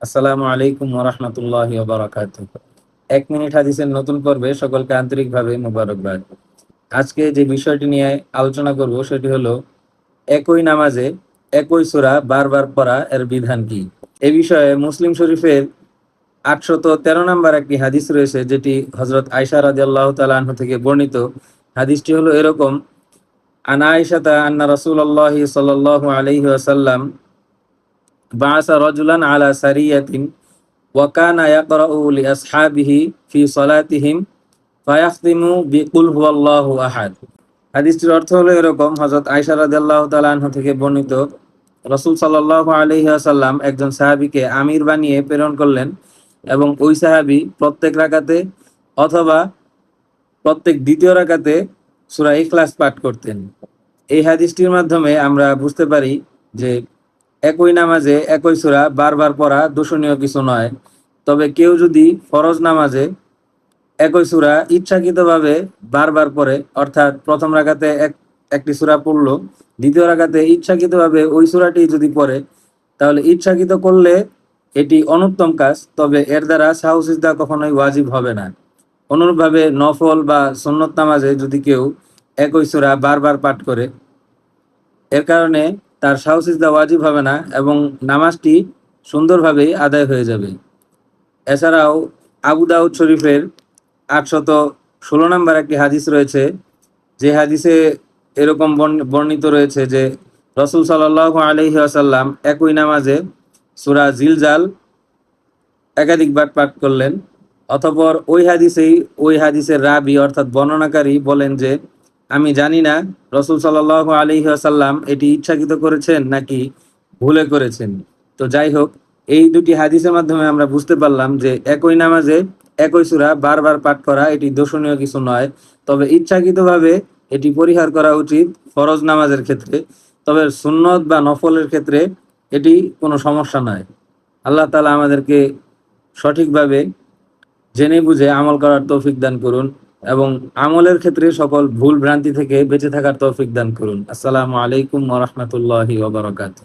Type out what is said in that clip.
আসসালামু আলাইকুম ওয়া রাহমাতুল্লাহি ওয়া বারাকাতুহু। ১ মিনিট হাদিসের নতুন পর্বে সকলকে আন্তরিকভাবে মোবারকবাদ। আজকে যে বিষয়টি নিয়ে আলোচনা করব সেটি হলো একই নামাজে একই সূরা বারবার পড়া এর বিধান কি? এ বিষয়ে মুসলিম শরীফের ৮১৩ নম্বর একটি হাদিস রয়েছে যেটি হযরত আয়েশা রাদিয়াল্লাহু তাআলা আনহা থেকে বর্ণিত। হাদিসটি হলো এরকম: আন আয়েশাতা আন্না রাসূলুল্লাহি সাল্লাল্লাহু আলাইহি ওয়াসাল্লাম বাআসা রাজুলান আলা সারিয়াতিন ওয়া কানা ইয়াকরাউ লিআসহাবিহি ফি সালাতিহিম ফায়াখতিমু বিকুল হুয়াল্লাহু আহাদ। হাদিসটির অর্থ হলো এরকম: হযরত আয়েশা রাদিয়াল্লাহু তাআলা আনহা থেকে বর্ণিত, রাসূল সাল্লাল্লাহু আলাইহি ওয়াসাল্লাম একজন সাহাবীকে আমির বানিয়ে প্রেরণ করলেন এবং ওই সাহাবী প্রত্যেক রাকাতে অথবা প্রত্যেক দ্বিতীয় রাকাতে সূরা ইখলাস পাঠ করতেন। এই হাদিসটির মাধ্যমে আমরা বুঝতে পারি যে একই নামাজে একই সূরা বারবার পড়া দোষণীয় কিছু নয়। তবে কেউ যদি ফরজ নামাজে একই সূরা ইচ্ছাকৃতভাবে বারবার পড়ে, অর্থাৎ প্রথম রাকাতে একটি সূরা পড়লো, দ্বিতীয় রাকাতে ইচ্ছাকৃতভাবে ওই সূরাটি যদি পড়ে, তাহলে ইচ্ছাকৃত করলে এটি অনুত্তম কাজ, তবে এর দ্বারা সাহু সিজদা কখনোই ওয়াজিব হবে না। অনুরূপভাবে নফল বা সুন্নত নামাজে যদি কেউ একই সূরা বারবার পাঠ করে, এর কারণে তার সাহু সিজদা ওয়াজিব হবে না এবং নামাজটি সুন্দরভাবেই আদায় হয়ে যাবে। এছাড়াও আবু দাউদ শরীফের ৮১৬ নম্বর একটি হাদিস রয়েছে, যে হাদিসে এরকম বর্ণিত রয়েছে যে রাসূল সাল্লাল্লাহু আলাইহি ওয়াসাল্লাম একই নামাজে সূরা জিলজাল একাধিকবার পাঠ করলেন। অতঃপর ওই হাদিসের রাবী অর্থাৎ বর্ণনাকারী বলেন যে, আমি জানি না রাসূল সাল্লাল্লাহু আলাইহি ওয়াসাল্লাম এটি ইচ্ছাকৃত করেছেন নাকি ভুলে করেছেন। তো যাই হোক, এই দুটি হাদিসের মাধ্যমে আমরা বুঝতে পারলাম যে একই নামাজে একই সূরা বারবার পাঠ করা এটি দোষণীয় কিছু নয়, তবে ইচ্ছাকৃতভাবে এটি পরিহার করা উচিত ফরজ নামাজের ক্ষেত্রে। তবে সুন্নত বা নফলের ক্ষেত্রে এটি কোনো সমস্যা নয়। আল্লাহ তাআলা আমাদেরকে সঠিকভাবে জেনে বুঝে আমল করার তৌফিক দান করুন এবং আমলের ক্ষেত্রে সকল ভুল ভ্রান্তি থেকে বেঁচে থাকার তৌফিক দান করুন। আসসালামু আলাইকুম ওয়া রাহমাতুল্লাহি ওয়া বারাকাতুহু।